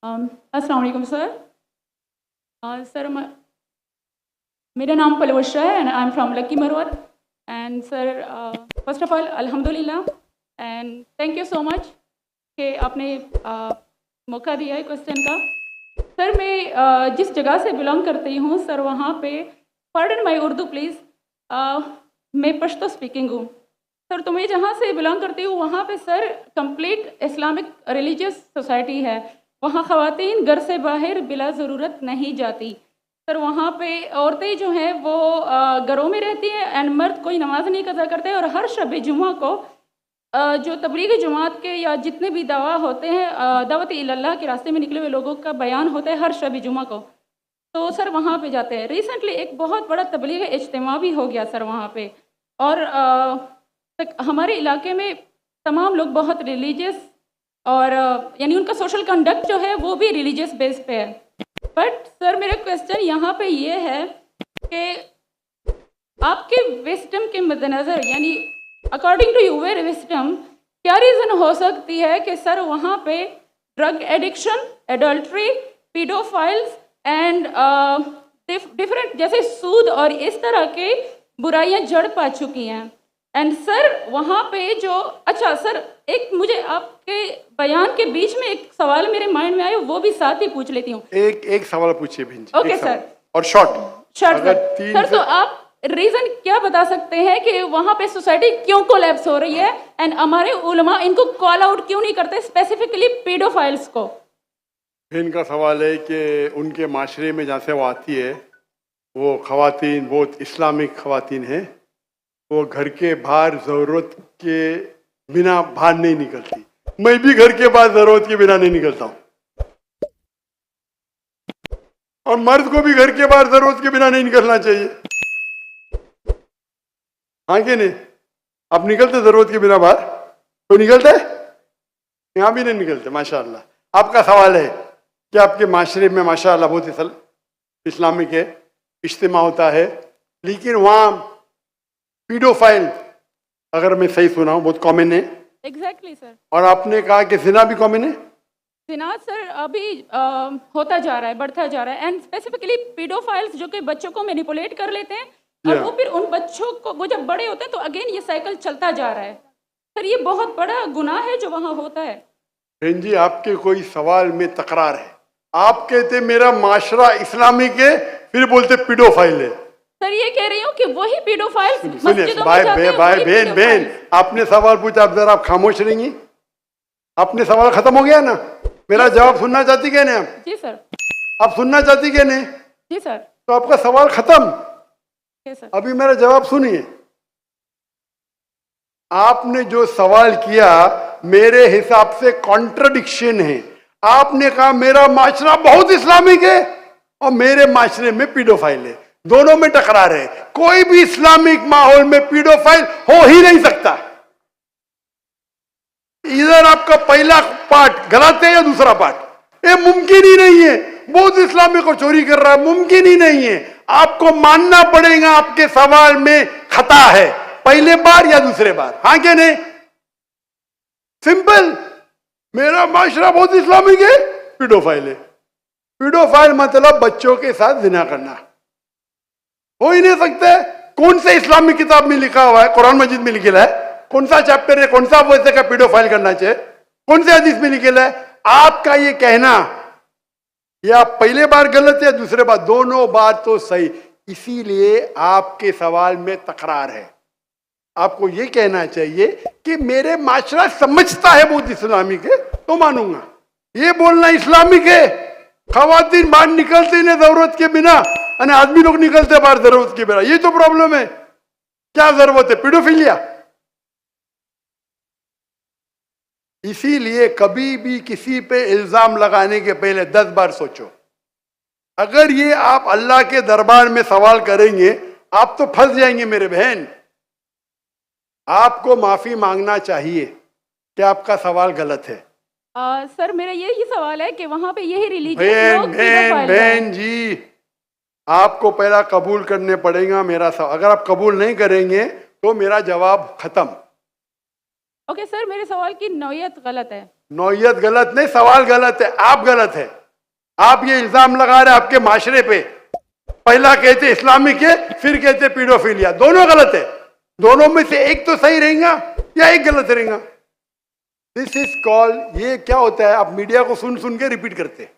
अस्सलाम वालेकुम sir. Sir मेरा नाम पलवशा है and I am from Lakki Marwat. And sir first of all अल्हम्दुलिल्लाह and thank you so much कि आपने मौका दिया है क्वेश्चन का। सर मैं जिस जगह से बिलोंग करती हूँ सर वहाँ पे, पार्डन माई उर्दू प्लीज़, मैं पश्तो स्पीकिंग हूँ सर। तो मैं जहाँ से बिलोंग करती हूँ वहाँ पे sir complete Islamic religious society है। वहाँ ख़वातीन घर से बाहर बिला ज़रूरत नहीं जाती सर। वहाँ पे औरतें जो हैं वो घरों में रहती हैं एंड मर्द कोई नमाज नहीं कज़ा करते। और हर शब जुमा को जो तबलीगी जमात के या जितने भी दवा होते हैं, दावत इल्लल्लाह के रास्ते में निकले हुए लोगों का बयान होता है हर शब जुमा को, तो सर वहाँ पे जाते हैं। रिसेंटली एक बहुत बड़ा तबलीगी इज्तिमा भी हो गया सर वहाँ पे। और हमारे इलाके में तमाम लोग बहुत रिलीजियस और यानी उनका सोशल कंडक्ट जो है वो भी रिलीजियस बेस पे है। बट सर मेरा क्वेश्चन यहाँ पे ये है कि आपके विस्डम के मद्देनज़र, यानी अकॉर्डिंग टू यूर विस्डम, क्या रीज़न हो सकती है कि सर वहाँ पे drug addiction, adultery, paedophiles and different जैसे सूद और इस तरह के बुराइयां जड़ पा चुकी हैं। एंड सर वहाँ पे जो, अच्छा सर एक मुझे आपके बयान के बीच में एक सवाल मेरे माइंड में आया, वो भी साथ ही पूछ लेती हूँ। एक सवाल पूछिए बहन जी। Okay sir. और शॉर्ट सर तो आप रीजन क्या बता सकते हैं कि वहाँ पे सोसाइटी क्यों कोलैप्स हो रही है एंड हमारे उलमा इनको कॉल आउट क्यों नहीं करते, स्पेसिफिकली पीडोफाइल्स को? इनका सवाल है कि उनके माशरे में जहाँ से वो आती है वो ख़वातीन बहुत इस्लामिक ख़वातीन हैं, वो घर के बाहर ज़रूरत के बिना बाहर नहीं निकलती। मैं भी घर के बाहर ज़रूरत के बिना नहीं निकलता हूँ और मर्द को भी घर के बाहर ज़रूरत के बिना नहीं निकलना चाहिए। हाँ कि नहीं? आप निकलते ज़रूरत के बिना बाहर? कोई निकलता है? यहाँ भी नहीं निकलते माशाअल्लाह। आपका सवाल है कि आपके माशरे में माशाअल्लाह बहुत इस्लामिक है, इज्तिमा होता है, लेकिन वहाँ पीडोफाइल, अगर मैं सही सुना हूँ, बहुत कॉमन है। Exactly sir. और आपने कहा कि जिना भी कॉमन है। जिना सर अभी होता जा रहा है, बढ़ता जा रहा है। एंड स्पेसिफिकली पीडोफाइल्स जो कि बच्चों को मैनिपुलेट कर लेते हैं और वो फिर उन बच्चों को, वो जब बड़े होते हैं तो अगेन ये साइकिल चलता जा रहा है सर। ये बहुत बड़ा गुनाह है जो वहाँ होता है। बहन जी आपके कोई सवाल में तकरार है। आप कहते मेरा माशरा इस्लामिक है, फिर बोलते पीडोफाइल है। सर ये कह रही हूँ कि वही पीडोफाइल्स सुनिए भाई बहन, आपने सवाल पूछा, आप जरा आप खामोश रहेंगी? आपने सवाल खत्म हो गया ना? मेरा जवाब सुनना चाहती क्या नहीं आप? जी सर। आप सुनना चाहती क्या नहीं? जी सर। तो आपका सवाल खत्म। सर अभी मेरा जवाब सुनिए। आपने जो सवाल किया मेरे हिसाब से कॉन्ट्रडिक्शन है। आपने कहा मेरा माशरा बहुत इस्लामिक है और मेरे माशरे में पीडोफाइल है, दोनों में टकरार है। कोई भी इस्लामिक माहौल में पीडोफाइल हो ही नहीं सकता। इधर आपका पहला पार्ट गलत है या दूसरा पार्ट? ये मुमकिन ही नहीं है। बहुत इस्लामिक को चोरी कर रहा है, मुमकिन ही नहीं है। आपको मानना पड़ेगा आपके सवाल में खता है, पहले बार या दूसरे बार। हाँ क्या नहीं? सिंपल। मेरा माशरा बहुत इस्लामिक है, पीडोफाइल है। पीडोफाइल मतलब बच्चों के साथ जिना करना हो ही नहीं सकता है। कौन से इस्लामिक किताब में लिखा हुआ है? कुरान मजीद में लिखा है? कौन सा चैप्टर है, कौन सा वैसे का पीडोफाइल करना चाहिए? कौन से हदीस में लिखा है? आपका ये कहना या पहले बार गलत है, दूसरे बार, दोनों बार तो सही। इसीलिए आपके सवाल में तकरार है। आपको ये कहना चाहिए कि मेरे माशरा समझता है बहुत इस्लामिक है तो मानूंगा। ये बोलना इस्लामिक है, खवातीन बाहर निकलते नहीं जरूरत के बिना और आदमी लोग निकलते बाहर जरूरत के बिना, ये तो प्रॉब्लम है। क्या जरूरत है? पीडोफिलिया। इसीलिए कभी भी किसी पे इल्जाम लगाने के पहले 10 बार सोचो। अगर ये आप अल्लाह के दरबार में सवाल करेंगे आप तो फंस जाएंगे मेरे बहन। आपको माफी मांगना चाहिए कि आपका सवाल गलत है। सर मेरा यही सवाल है कि वहाँ पे यही रिलीजियस लोग बहन जी, आपको पहला कबूल करने पड़ेगा मेरा सवाल। अगर आप कबूल नहीं करेंगे तो मेरा जवाब खत्म। ओके सर, मेरे सवाल की नौयत गलत है। नौयत गलत नहीं, सवाल गलत है, आप गलत है। आप ये इल्जाम लगा रहे हैं आपके माशरे पे। पहला कहते इस्लामिक है, फिर कहते पीडोफिलिया, दोनों गलत है। दोनों में से एक तो सही रहेगा या एक गलत रहेगा। दिस इज कॉल, ये क्या होता है, आप मीडिया को सुन सुन के रिपीट करते हैं।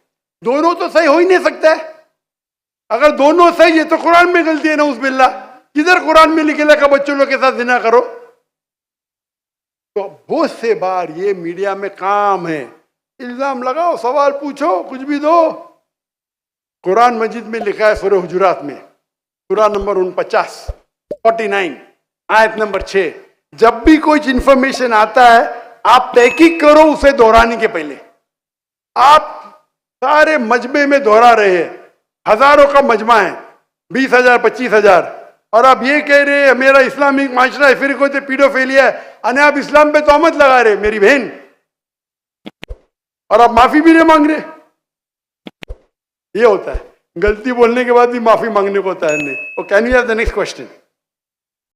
दोनों तो सही हो ही नहीं सकता है। अगर दोनों सही है तो कुरान में गलती है ना, उस बिल्ला किधर कुरान में लिखेगा कि बच्चों लोग के साथ जिना करो। तो बहुत से बार ये मीडिया में काम है, इल्जाम लगाओ, सवाल पूछो, कुछ भी दो। कुरान मजीद में लिखा है सूरह हुजुरात में, सूरह नंबर 49 आयत नंबर 6, जब भी कोई इंफॉर्मेशन आता है आप तहकीक करो उसे दोहराने के पहले। आप सारे मजमे में दोहरा रहे हैं, हजारों का मजमा है, 20,000 25,000, और आप ये कह रहे हैं मेरा इस्लामिक माशरा है, फिर कोई पीडोफिलिया है, अने आप इस्लाम पे तोहमत लगा रहे मेरी बहन, और आप माफी भी नहीं मांग रहे। ये होता है, गलती बोलने के बाद भी माफी मांगने को होता है। Can you have the next question?